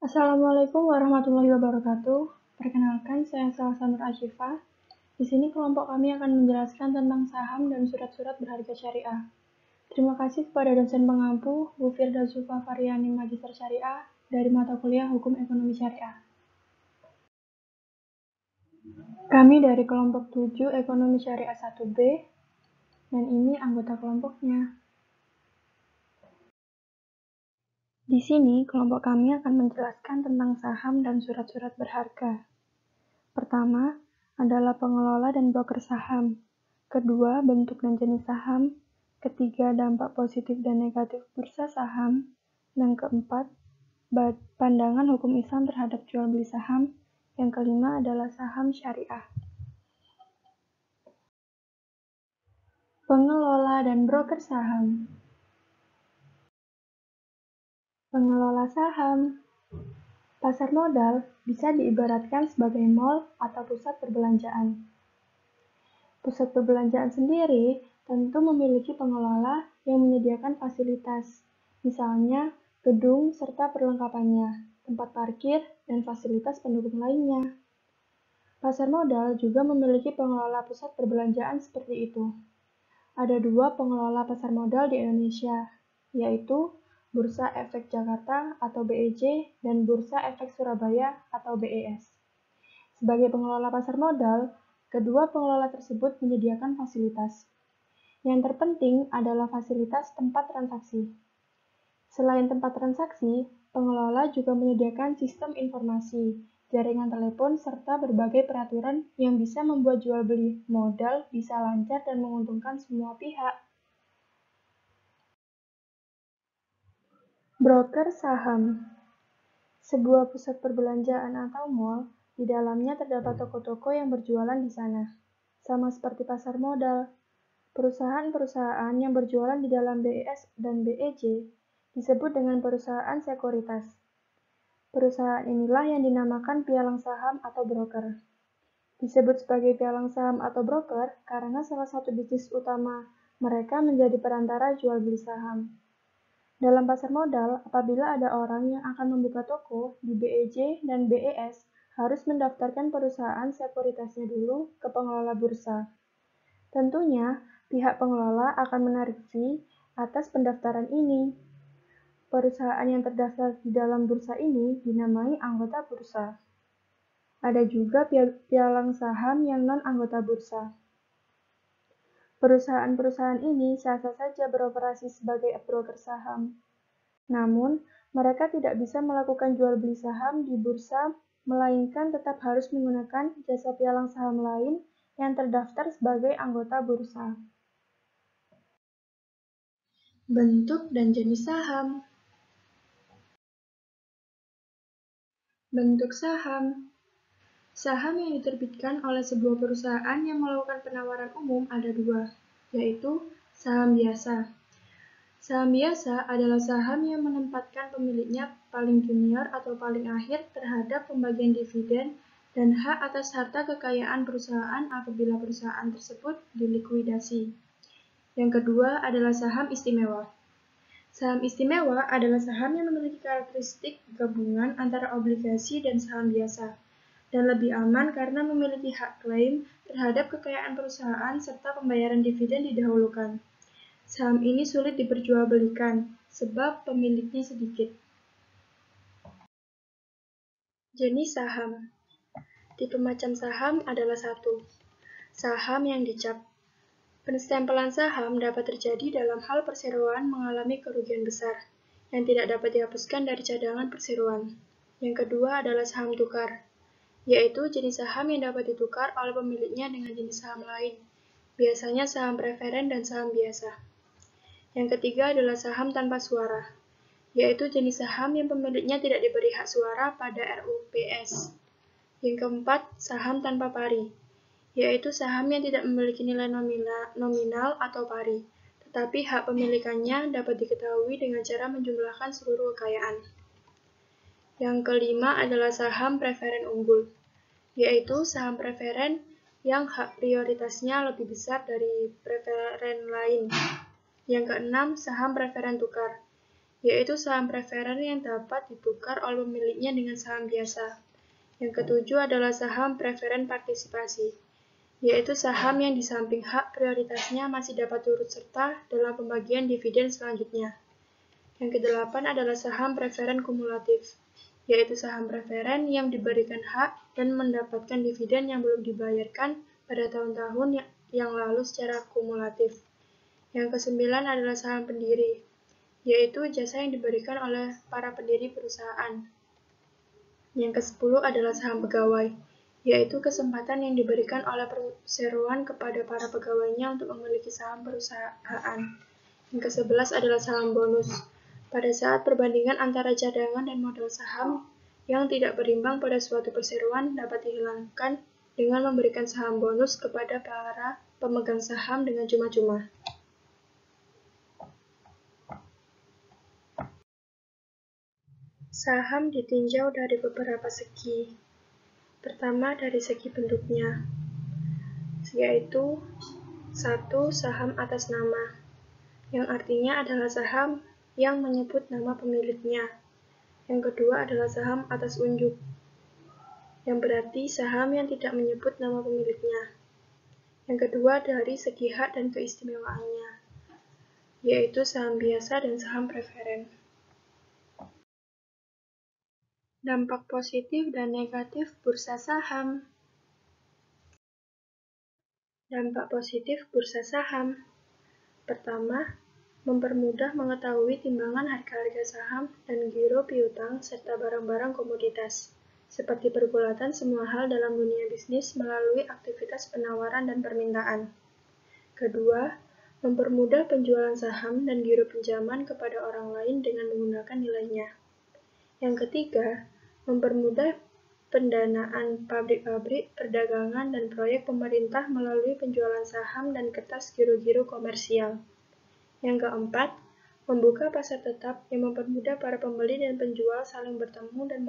Assalamualaikum warahmatullahi wabarakatuh. Perkenalkan, saya Salsa Nur Asyifa. Di sini kelompok kami akan menjelaskan tentang saham dan surat-surat berharga syariah. Terima kasih kepada dosen pengampu, Bu Firda Zulfa Faryani Magister Syariah dari mata kuliah Hukum Ekonomi Syariah. Kami dari kelompok 7 Ekonomi Syariah 1B, dan ini anggota kelompoknya. Di sini, kelompok kami akan menjelaskan tentang saham dan surat-surat berharga. Pertama, adalah pengelola dan broker saham. Kedua, bentuk dan jenis saham. Ketiga, dampak positif dan negatif bursa saham. Dan keempat, pandangan hukum Islam terhadap jual beli saham. Yang kelima adalah saham syariah. Pengelola dan broker saham. Pengelola saham. Pasar modal bisa diibaratkan sebagai mall atau pusat perbelanjaan. Pusat perbelanjaan sendiri tentu memiliki pengelola yang menyediakan fasilitas, misalnya gedung serta perlengkapannya, tempat parkir, dan fasilitas pendukung lainnya. Pasar modal juga memiliki pengelola pusat perbelanjaan seperti itu. Ada dua pengelola pasar modal di Indonesia, yaitu Bursa Efek Jakarta atau BEJ dan Bursa Efek Surabaya atau BES. Sebagai pengelola pasar modal, kedua pengelola tersebut menyediakan fasilitas. Yang terpenting adalah fasilitas tempat transaksi. Selain tempat transaksi, pengelola juga menyediakan sistem informasi, jaringan telepon, serta berbagai peraturan yang bisa membuat jual beli modal bisa lancar dan menguntungkan semua pihak. Broker saham. Sebuah pusat perbelanjaan atau mall, di dalamnya terdapat toko-toko yang berjualan di sana. Sama seperti pasar modal, perusahaan-perusahaan yang berjualan di dalam BES dan BEJ disebut dengan perusahaan sekuritas. Perusahaan inilah yang dinamakan pialang saham atau broker. Disebut sebagai pialang saham atau broker karena salah satu bisnis utama mereka menjadi perantara jual beli saham. Dalam pasar modal, apabila ada orang yang akan membuka toko di BEJ dan BES, harus mendaftarkan perusahaan sekuritasnya dulu ke pengelola bursa. Tentunya, pihak pengelola akan menarik fee atas pendaftaran ini. Perusahaan yang terdaftar di dalam bursa ini dinamai anggota bursa. Ada juga pialang saham yang non-anggota bursa. Perusahaan-perusahaan ini sah-sah saja beroperasi sebagai broker saham. Namun, mereka tidak bisa melakukan jual beli saham di bursa, melainkan tetap harus menggunakan jasa pialang saham lain yang terdaftar sebagai anggota bursa. Bentuk dan jenis saham. Bentuk saham. Saham yang diterbitkan oleh sebuah perusahaan yang melakukan penawaran umum ada dua, yaitu saham biasa. Saham biasa adalah saham yang menempatkan pemiliknya paling junior atau paling akhir terhadap pembagian dividen dan hak atas harta kekayaan perusahaan apabila perusahaan tersebut dilikuidasi. Yang kedua adalah saham istimewa. Saham istimewa adalah saham yang memiliki karakteristik gabungan antara obligasi dan saham biasa, dan lebih aman karena memiliki hak klaim terhadap kekayaan perusahaan serta pembayaran dividen didahulukan. Saham ini sulit diperjualbelikan, sebab pemiliknya sedikit. Jenis saham. Tipe macam saham adalah 1. Saham yang dicap. Penstempelan saham dapat terjadi dalam hal perseroan mengalami kerugian besar, yang tidak dapat dihapuskan dari cadangan perseroan. Yang kedua adalah saham tukar, yaitu jenis saham yang dapat ditukar oleh pemiliknya dengan jenis saham lain, biasanya saham preferen dan saham biasa. Yang ketiga adalah saham tanpa suara, yaitu jenis saham yang pemiliknya tidak diberi hak suara pada RUPS. Yang keempat, saham tanpa pari, yaitu saham yang tidak memiliki nilai nominal atau pari, tetapi hak pemilikannya dapat diketahui dengan cara menjumlahkan seluruh kekayaan. Yang kelima adalah saham preferen unggul, yaitu saham preferen yang hak prioritasnya lebih besar dari preferen lain. Yang keenam, saham preferen tukar, yaitu saham preferen yang dapat ditukar oleh pemiliknya dengan saham biasa. Yang ketujuh adalah saham preferen partisipasi, yaitu saham yang di samping hak prioritasnya masih dapat turut serta dalam pembagian dividen selanjutnya. Yang kedelapan adalah saham preferen kumulatif, yaitu saham preferen yang diberikan hak dan mendapatkan dividen yang belum dibayarkan pada tahun-tahun yang lalu secara kumulatif. Yang kesembilan adalah saham pendiri, yaitu jasa yang diberikan oleh para pendiri perusahaan. Yang ke-10 adalah saham pegawai, yaitu kesempatan yang diberikan oleh perseroan kepada para pegawainya untuk memiliki saham perusahaan. Yang ke-11 adalah saham bonus. Pada saat perbandingan antara cadangan dan modal saham yang tidak berimbang pada suatu perseroan dapat dihilangkan dengan memberikan saham bonus kepada para pemegang saham dengan cuma-cuma. Saham ditinjau dari beberapa segi. Pertama, dari segi bentuknya, yaitu 1. Saham atas nama, yang artinya adalah saham yang menyebut nama pemiliknya. Yang kedua adalah saham atas unjuk, yang berarti saham yang tidak menyebut nama pemiliknya. Yang kedua dari segi hak dan keistimewaannya, yaitu saham biasa dan saham preferen. Dampak positif dan negatif bursa saham. Dampak positif bursa saham. Pertama, mempermudah mengetahui timbangan harga-harga saham dan giro piutang serta barang-barang komoditas, seperti pergulatan semua hal dalam dunia bisnis melalui aktivitas penawaran dan permintaan. Kedua, mempermudah penjualan saham dan giro pinjaman kepada orang lain dengan menggunakan nilainya. Yang ketiga, mempermudah pendanaan pabrik-pabrik, perdagangan, dan proyek pemerintah melalui penjualan saham dan kertas giro-giro komersial. Yang keempat, membuka pasar tetap yang mempermudah para pembeli dan penjual saling bertemu dan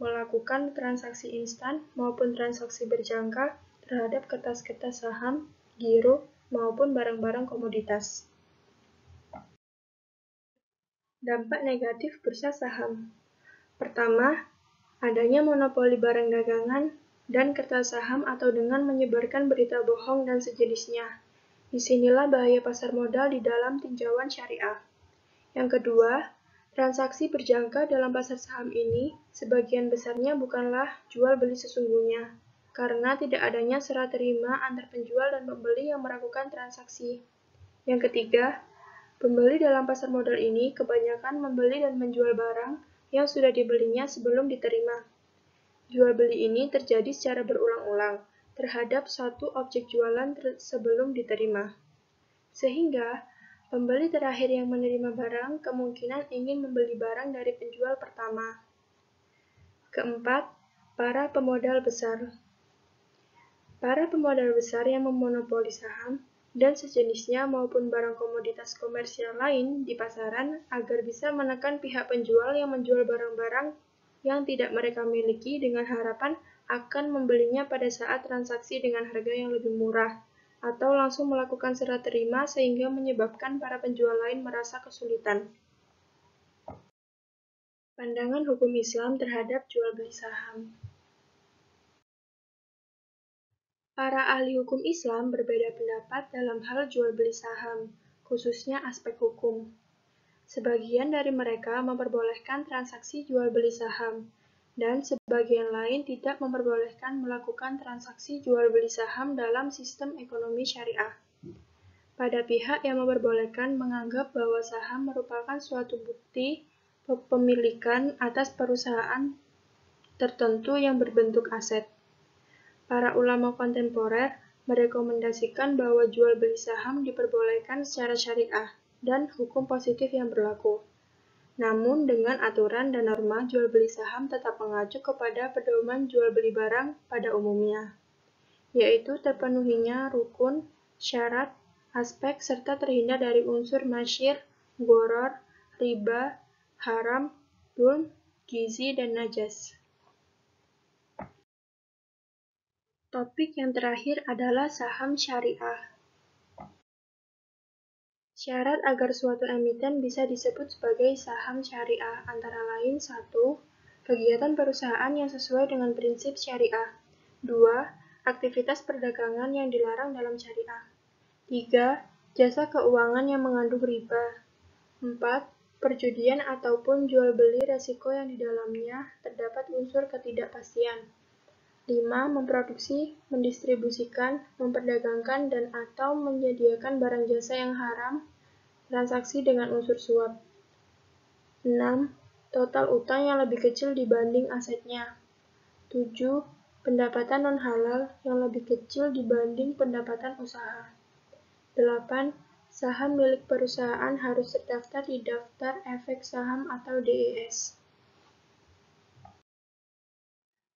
melakukan transaksi instan maupun transaksi berjangka terhadap kertas-kertas saham, giro, maupun barang-barang komoditas. Dampak negatif bursa saham. Pertama, adanya monopoli barang dagangan dan kertas saham atau dengan menyebarkan berita bohong dan sejenisnya. Disinilah bahaya pasar modal di dalam tinjauan syariah. Yang kedua, transaksi berjangka dalam pasar saham ini sebagian besarnya bukanlah jual beli sesungguhnya, karena tidak adanya serah terima antar penjual dan pembeli yang melakukan transaksi. Yang ketiga, pembeli dalam pasar modal ini kebanyakan membeli dan menjual barang yang sudah dibelinya sebelum diterima. Jual beli ini terjadi secara berulang-ulang terhadap satu objek jualan sebelum diterima. Sehingga, pembeli terakhir yang menerima barang kemungkinan ingin membeli barang dari penjual pertama. Keempat, para pemodal besar. Para pemodal besar yang memonopoli saham dan sejenisnya maupun barang komoditas komersial lain di pasaran agar bisa menekan pihak penjual yang menjual barang-barang yang tidak mereka miliki dengan harapan akan membelinya pada saat transaksi dengan harga yang lebih murah, atau langsung melakukan serah terima sehingga menyebabkan para penjual lain merasa kesulitan. Pandangan hukum Islam terhadap jual beli saham. Para ahli hukum Islam berbeda pendapat dalam hal jual beli saham, khususnya aspek hukum. Sebagian dari mereka memperbolehkan transaksi jual beli saham, dan sebagian lain tidak memperbolehkan melakukan transaksi jual beli saham dalam sistem ekonomi syariah. Pada pihak yang memperbolehkan menganggap bahwa saham merupakan suatu bukti kepemilikan atas perusahaan tertentu yang berbentuk aset. Para ulama kontemporer merekomendasikan bahwa jual beli saham diperbolehkan secara syariah dan hukum positif yang berlaku. Namun dengan aturan dan norma jual beli saham tetap mengacu kepada pedoman jual beli barang pada umumnya, yaitu terpenuhinya rukun, syarat, aspek, serta terhindar dari unsur masyir, gharar, riba, haram, dulm, gizi, dan najas. Topik yang terakhir adalah saham syariah. Syarat agar suatu emiten bisa disebut sebagai saham syariah antara lain 1. Kegiatan perusahaan yang sesuai dengan prinsip syariah. 2. Aktivitas perdagangan yang dilarang dalam syariah. 3. Jasa keuangan yang mengandung riba. 4. Perjudian ataupun jual beli resiko yang di dalamnya terdapat unsur ketidakpastian. 5. Memproduksi, mendistribusikan, memperdagangkan, dan atau menyediakan barang jasa yang haram, transaksi dengan unsur suap. 6. Total utang yang lebih kecil dibanding asetnya. 7. Pendapatan non-halal yang lebih kecil dibanding pendapatan usaha. 8. Saham milik perusahaan harus terdaftar di Daftar Efek Saham atau DES.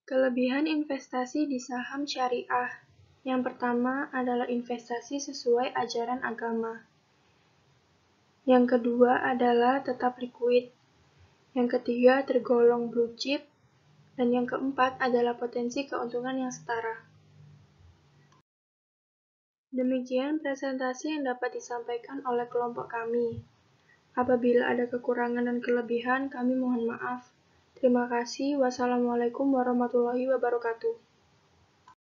Kelebihan investasi di saham syariah. Yang pertama adalah investasi sesuai ajaran agama. Yang kedua adalah tetap likuid. Yang ketiga tergolong blue chip. Dan yang keempat adalah potensi keuntungan yang setara. Demikian presentasi yang dapat disampaikan oleh kelompok kami. Apabila ada kekurangan dan kelebihan, kami mohon maaf. Terima kasih. Wassalamualaikum warahmatullahi wabarakatuh.